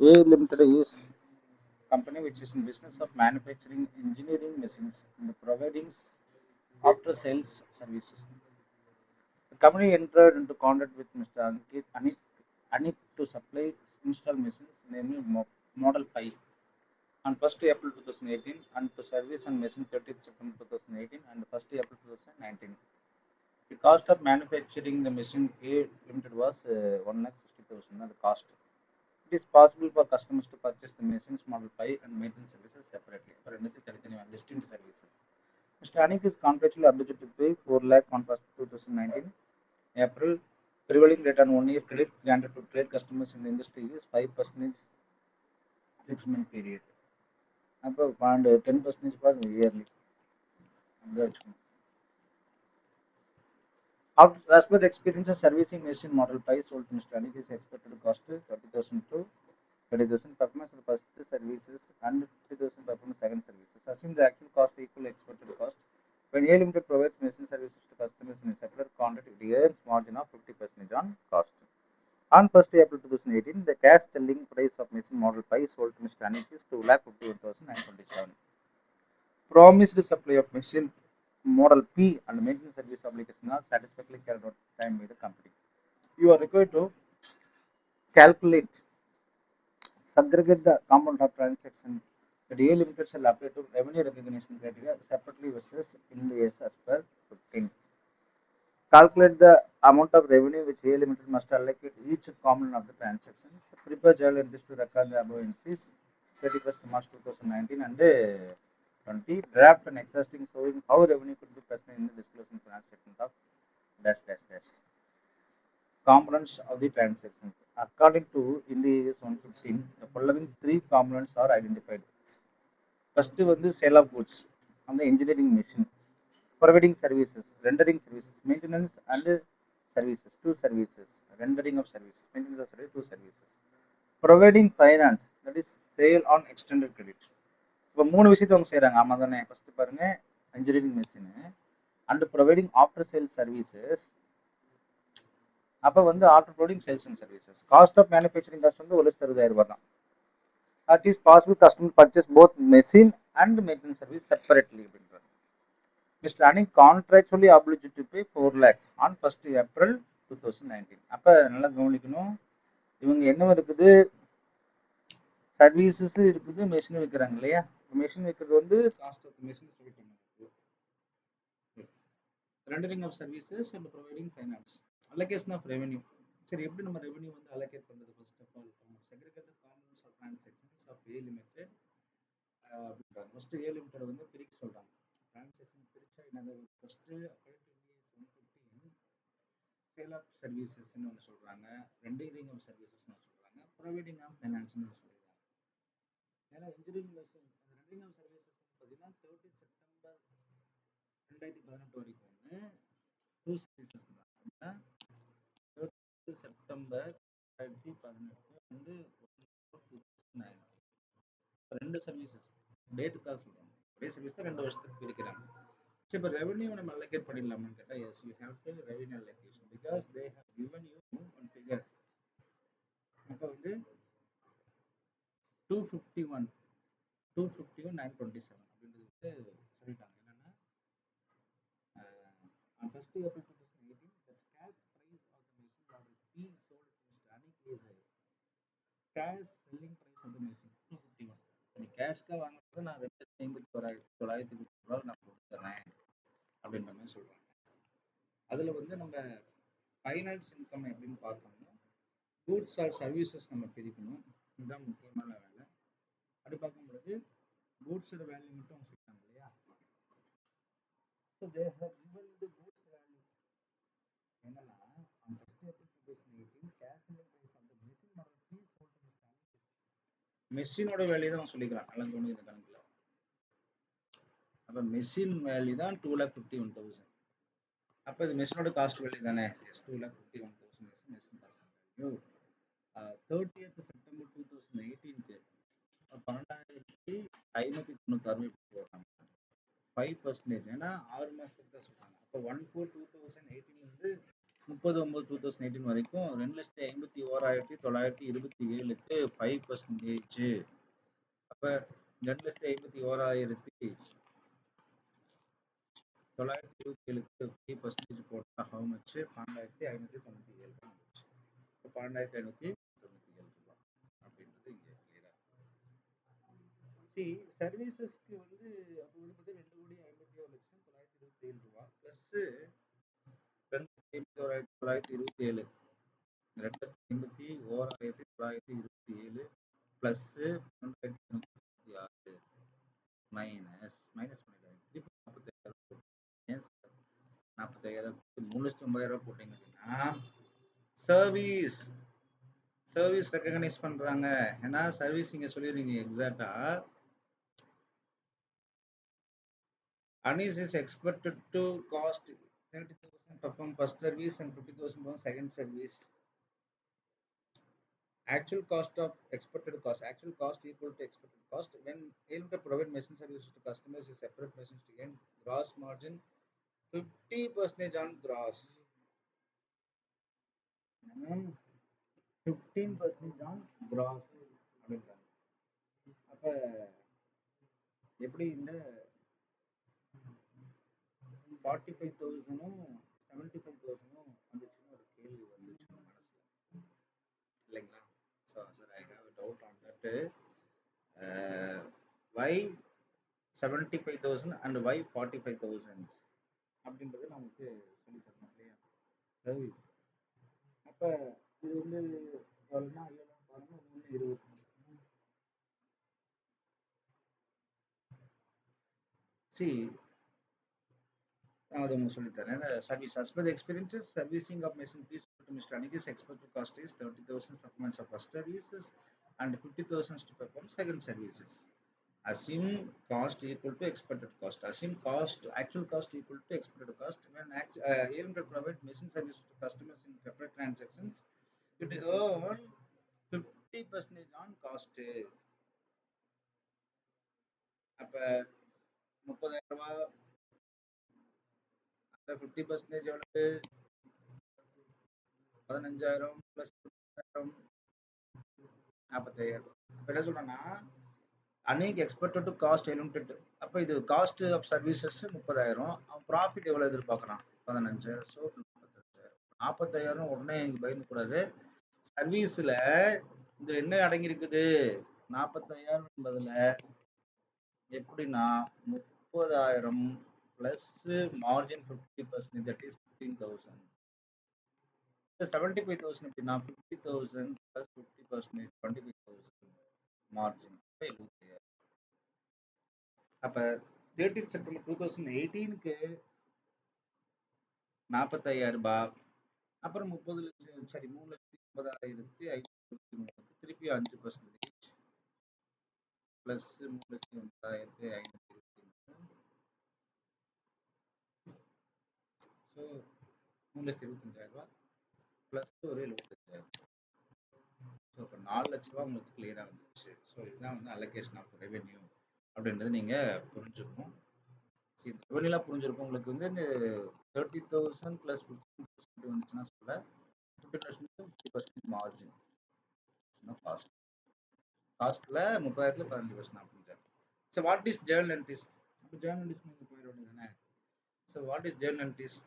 A Limited is company which is in business of manufacturing engineering machines and providing after sales services. The company entered into contract with Mr. Anik to supply install machines, namely Model Pi, on 1st April 2018 and to service on machine 30th September 2018 and 1st April 2019. The cost of manufacturing the machine A Limited was 1,60,000. The cost. It is possible for customers to purchase the machines Model Pi and maintenance services separately for distinct services. Mr. Anik is contractually obligated to pay 4 lakh on 1st 2019 April. Prevailing rate on 1 year credit granted to trade customers in the industry is 5% 6-month period. Above and 10% for yearly. As per the experience of servicing machine Model Pi sold to Mr. Anik is expected to cost 30,000 to 30,000 performance of the first services and 50,000 performance second services. Assume the actual cost equal expected cost. When A Limited provides machine services to customers in a separate contract, it earns margin of 50% on cost. On 1st April 2018, the cash selling price of machine Model Pi sold to Mr. Anik is 2,51,927. Promised supply of machine Model P and maintenance service obligation are satisfactorily carried out time by the company. You are required to calculate, segregate the component of transaction that A Limited shall apply to revenue recognition criteria separately versus in the as per 15. Calculate the amount of revenue which A Limited must allocate each component of the transactions. Prepare journal entries to record the above entries 31st March 2019 and 20. Draft and existing showing how revenue could be present in the disclosing finance statement of dash dash dash. Components of the transactions. According to Ind AS 115, the following three components are identified. First one is sale of goods on the engineering machine, providing services, rendering services, maintenance and services, two services, rendering of service, maintenance of service, two services. Providing finance, that is sale on extended credit. இப்போ மூணு விஷயத்தை அவங்க செய்கிறாங்க ஆமாம் தானே. First பாருங்கள் engineering machine and providing after sale services. அப்போ வந்து after providing sales and services cost of manufacturing cost வந்து 1,60,000 தான். It is possible customer purchase both machine and maintenance service separately. Mr. Anik contractually obliged to pay 4 lakh on 1st April 2019. அப்போ நல்லா கவனிக்கணும், இவங்க என்ன இருக்குது, சர்வீசஸ் இருக்குது, machine விற்கிறாங்க இல்லையா. மெஷின் விற்கிறது வந்து காஸ்ட் ஆஃப் மெஷின் சொல்லிட்டாங்க. Rendering of services and providing finance. Allocation of revenue. சரி, எப்படி நம்ம ரெவென்யூ வந்து அலோகேட் பண்ணுறது? First of all segregate components of transactions of A Limited அப்படின்றாங்க. ஃபர்ஸ்ட் A Limited வந்து பிரிக்க சொல்கிறாங்க. டிரான்சாக்ஷன் பிரிச்சா என்னது? ஃபர்ஸ்ட்டு சேல் ஆஃப் சர்வீசஸ்ன்னு ஒன்று சொல்கிறாங்க, ரெண்டரிங் ஆஃப் சர்வீசஸ்ன்னு சொல்கிறாங்க, ப்ரொவைடிங் ஆஃப் ஃபைனான்ஸ்னு சொல்கிறாங்க. ஏன்னா engineering machine rendering of services பார்த்தீங்கன்னா 30 செப்டம்பர் 2018 வரைக்கும் வந்து டூ சர்வீசஸ் தான். 30 செப்டம்பர் 2018 வந்து ரெண்டு சர்வீசஸ் டேட்டுக்காக சொல்கிறாங்க. ஒரே சர்வீஸ் தான் 2 வருஷத்துக்கு பிரிக்கிறாங்க. சரி, இப்போ ரெவன்யூ நம்ம அலோகேட் பண்ணிடலாமான்னு கேட்டால் yes, you have to revenue allocation because they have given you one figure. அப்போ வந்து 251,927 அப்படின்றது வந்து சொல்லிட்டாங்க. என்னன்னா first April 2018 the cash price of the machine Model P sold to Mr. Anik is cash selling price of the machine 251. நீ கேஷ்க்காக வாங்குறது நான் 2,51,990 நான் கொடுத்துறேன் அப்படின்ற மாதிரி சொல்கிறாங்க. அதில் வந்து நம்ம ஃபைனான்ஸ் இன்கம் எப்படின்னு பார்த்தோம்னா கூட்ஸ் ஆர் சர்வீசஸ் நம்ம பிரிக்கணும். இதுதான் முக்கியமான வேலை. அப்படி பார்க்கும்பொழுது கூட்ஸோட வேல்யூ மட்டும் அவங்க சொல்லிட்டாங்க இல்லையா. So they have given the goods value. என்னன்னா on 1st April 2018 cash selling price of the machine Model P sold to Mr. Anik. மெஷினோட வேல்யூ தான் சொல்லிக்கிறான். நல்லா கவனிக்கிற கணக்கில். அப்போ மெஷின் வேல்யூ தான் 2,51,000. அப்போ இது மெஷினோட காஸ்ட் வேல்யூ தானே. Yes, 2,51,000 machine cost value. 30th September 2018 12,596 போடுறாங்க. 5%. ஏன்னா 6 மாதத்துக்கு தான் சொல்கிறாங்க. அப்போ 1/4/2018 வந்து 30/9/2018 வரைக்கும் 2,51,927க்கு 5%. அப்ப 2,51,927க்கு 5% போட்டா ஹவு மச்? 12,597 தான் வந்துச்சு. 12,597 ரூபாய் அப்படின்றது இங்க கிளியரா. சர்வீசஸ்க்கு வந்து அப்போ வந்து 2,51,927 ரூபாய் பிளஸ் 2,51,927 2,51,927 பிளஸ் 12,596 மைனஸ் பண்ணிடுறேன். திருப்பி 40,000 ஏன் சார் 40,000 3,50,000 போட்டீங்க அப்படின்னா சர்வீஸ் ரெக்கக்னைஸ் பண்றாங்க. ஏன்னா சர்வீஸ் நீங்க சொல்லிடுறீங்க எக்ஸாக்டா. Anis is expected to cost 30,000 perform first service and 50,000 for second service. Actual cost equal to expected cost. When able to provide machine services to customers is separate machines to gain gross margin 50% on gross. 15% on gross. அப்ப எப்படி இந்த 45,000 75,000 வந்துச்சுன்னு ஒரு கேள்வி வந்துச்சு மனசுல இல்லைங்களா? So sir I have doubt on that. Why 75,000 and why 45,000 அப்படின்றது நமக்கு சொல்லி தரணும் இல்லையா சர்வீஸ். அப்போ இது வந்து எவ்வளோனா பாருங்க 320 அது உங்களுக்கு சொல்லித்தரேன். Service as per the experiences servicing of machine piece to Mr. Anik's expected cost is 30,000 performance of first services and 50,000 to perform second services. Assume cost equal to expected cost. Assume actual cost equal to expected cost. When aim to provide machine services to customers in separate transactions, it earn 50% on cost. அப்ப 30,000 ரூபாய் 50% எவ்வளவு? 15,000 plus 45,000. என்ன சொல்றேன்னா அன்னைக்கு expected to cost eliminate. அப்போ இது cost of services 30,000. அவன் profit எவ்வளவு எதிர்பார்க்கறான்? 15,000. ஸோ 45,000 உடனே எனக்கு பயந்து கூடாது. சர்வீஸ்ல இது என்ன அடங்கி இருக்குது? 45,000 என்பதுல எப்படின்னா 30,000 பிளஸ் மார்ஜின் 50%, தட் இஸ் 15,000. 75,000 எப்படின்னா 50,000 பிளஸ் 50%, 25,000 மார்ஜின் 70,000. அப்ப 13 செப்டம்பர் 2018க்கு 45,000 ரூபாய். அப்புறம் 3,80,523 திருப்பி 5% பிளஸ் 3,80,523. ஸோ 3,75,000 ரூபாய் பிளஸ் ஒரு 75,000. ஸோ இப்போ 4 லட்ச ரூபா உங்களுக்கு கிளியராக வந்துச்சு. ஸோ இதுதான் வந்து அலோகேஷன் ஆஃப் ரெவென்யூ அப்படின்றது நீங்கள் புரிஞ்சுக்கணும். ரெவென்யூலாம் புரிஞ்சிருக்கும். உங்களுக்கு வந்து இந்த 30,000 பிளஸ் 15% வந்துச்சுன்னா சொல்ல 50% 50% மார்ஜின் காஸ்ட்ல 30,000ல 15% அப்படின்றாரு. So what is journal entries? அப்போ ஜேர்னல் என்ட்ரிஸ் நீங்கள் போயிட வேண்டியது தானே. So what is journal entries?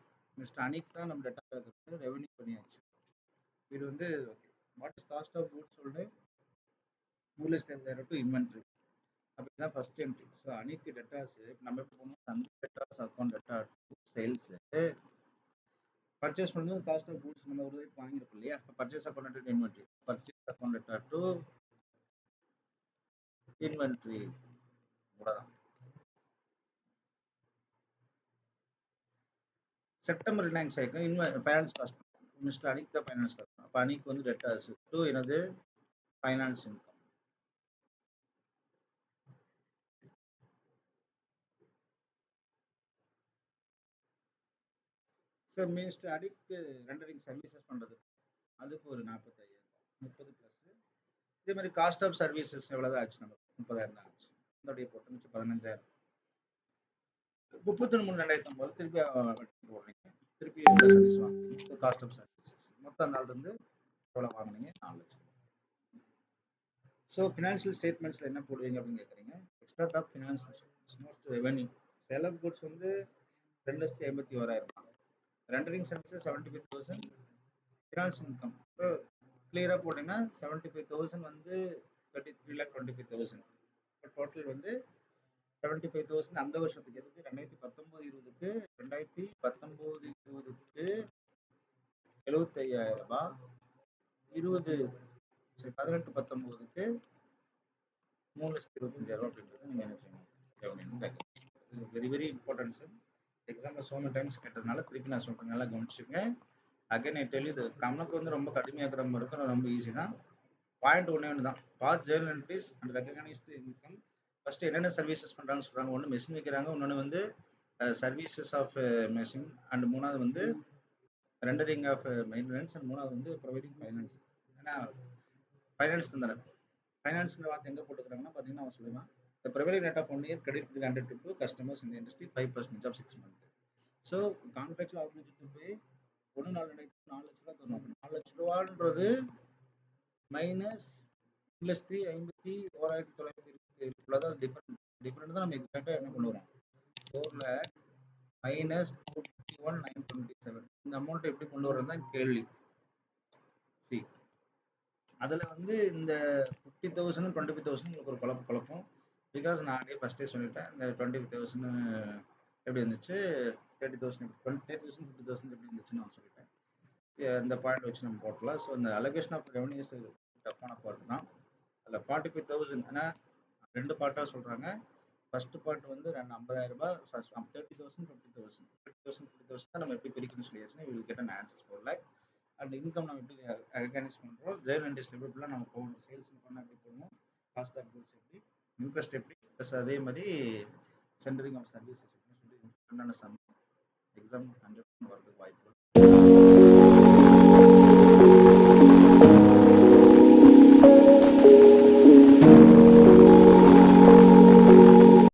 Mister Anik தான் நம்ம டேட்டா ரெவென்யூ பண்ணியாச்சு. இது வந்து okay. What is cost of goods சொல்லிட்டு 3,70,000 டு இன்வென்ட்ரி. அப்படிதான் ஃபர்ஸ்ட் என்ட்ரி. ஸோ அனிக்கு டேட்டாஸ் நம்ம எப்படி போகணும்? சந்தை datas, account data, sales, purchase பண்ணுறது காஸ்ட் ஆஃப் கூட்ஸ் நம்ம ஒரு வாங்கியிருப்போம் இல்லையா? Purchase account data inventory, purchase account data to inventory. September 9 cycle finance cost mister Anik தான் ஃபைனான்ஸ் காஸ்ட். அப்போ அனிக் வந்து டேட்டாஸ் டு எனது finance income. So mister Anik rendering services பண்ணுறது அதுக்கு ஒரு 45,000 30 ப்ளஸ். இதே மாதிரி காஸ்ட் ஆஃப் சர்வீசஸ் எவ்வளோதான் ஆச்சு? நம்ம 30,000 தான் ஆச்சு. இதோடைய போட்டு மிச்சம் 15,000. 31/3/2009 திருப்பி போடுறீங்க. திருப்பி எவ்வளோ சர்வீஸ் வாங்குறீங்க, காஸ்ட் ஆஃப் சர்வீசஸ் மொத்தம் அந்த நாள் இருந்து எவ்வளோ வாங்குனீங்க, 4 லட்சம். ஸோ ஃபினான்ஷியல் ஸ்டேட்மெண்ட்ஸில் என்ன போடுவீங்க அப்படின்னு கேட்குறீங்க. Expert of financial statements revenue செலவு குட்ஸ் வந்து 2,51,000. Rendering services 75,000. ஃபினான்ஸ் இன்கம் இப்போ கிளியராக போட்டிங்கன்னா 75,000 வந்து 33,25,000. இப்போ டோட்டல் வந்து 75,000 அந்த வருஷத்துக்கு. எதுக்கு 2019-20க்கு 2019-20க்கு 75,000 ரூபாய். 18-19க்கு 3,25,000 அப்படின்றது நீங்கள் என்ன செய்யணும், very very important sir. Example so many times கேட்டதுனால திருப்பி நான் சொல்கிறேன், நல்லா கவனிச்சுங்க. அகைன் ஐ டெல் இது கணக்கு வந்து ரொம்ப கடுமையாக்குற மாதிரி இருக்கும், ரொம்ப ஈஸி தான். பாயிண்ட் ஒன்று தான், pass journal entries and recognise income. First என்னென்ன சர்வீசஸ் பண்ணுறாங்கன்னு சொல்கிறாங்க. ஒன்று மெஷின் வைக்கிறாங்க, இன்னொன்று வந்து சர்வீசஸ் ஆஃப் மெஷின், அண்ட் மூணாவது வந்து ரெண்டரிங் ஆஃப் மெயின்டெனன்ஸ், அண்ட் மூணாவது வந்து ப்ரொவைடிங் ஃபைனான்ஸ். ஏன்னா ஃபைனான்ஸ் தந்தானே. ஃபைனான்ஸ்ங்கிற வார்த்தை எங்கே போட்டுக்கிறாங்கன்னா பார்த்தீங்கன்னா அவன் சொல்லுவான், the prevailing rate of 1 year credit granted to customers in the industry 5% of 6 months. So contractual obligation to pay 1 4 லட்ச ரூபா தரணும். 4 லட்ச ரூபான்றது மைனஸ் 2,51,927 தான் டிஃபரெண்ட் தான். நம்ம எக்ஸாக்டாக என்ன கொண்டு வரோம், 4 lakh மைனஸ் 251,927. இந்த அமௌண்ட் எப்படி கொண்டு வர்றது தான் கேள்வி. சி அதில் வந்து இந்த 50,000 25,000 உங்களுக்கு ஒரு குழப்பம். பிகாஸ் நான் ஃபஸ்ட்டே சொல்லிட்டேன், இந்த 25,000 எப்படி இருந்துச்சு, 30,000 30,000 50,000 எப்படி இருந்துச்சுன்னு நான் சொல்லிட்டேன். இந்த பாயிண்ட் வச்சு நம்ம போட்டலாம். ஸோ இந்த அலோகேஷன் ஆஃப் ரெவன்யூஸ் டஃப்பான பார்ட் தான். அதில் 45,000 ஏன்னா 2 பார்ட்டாக சொல்கிறாங்க. ஃபர்ஸ்ட் பார்ட் வந்து 50,000 ரூபாய், 30,000 50,000 50,000 தான் நம்ம எப்படி பிரிக்கணும்னு சொல்லியாச்சுன்னா will get an answers 4 lakh. And income நம்ம எப்படி ரெகனைஸ் பண்ணுறோம், ஜெர்னல் என்ட்ரிஸ் எப்படிலாம் நம்ம போகணும், சேல்ஸ் பண்ணால் எப்படி போகணும், காஸ்ட் ஆஃப் குட்ஸ் எப்படி, இன்ட்ரெஸ்ட் எப்படி, ப்ளஸ் அதே மாதிரி சென்டரிங் ஆஃப் சர்வீசஸ் எப்படின்னு சொல்லி என்னென்ன சம் எக்ஸாம் 100% வரதுக்கு வாய்ப்பு.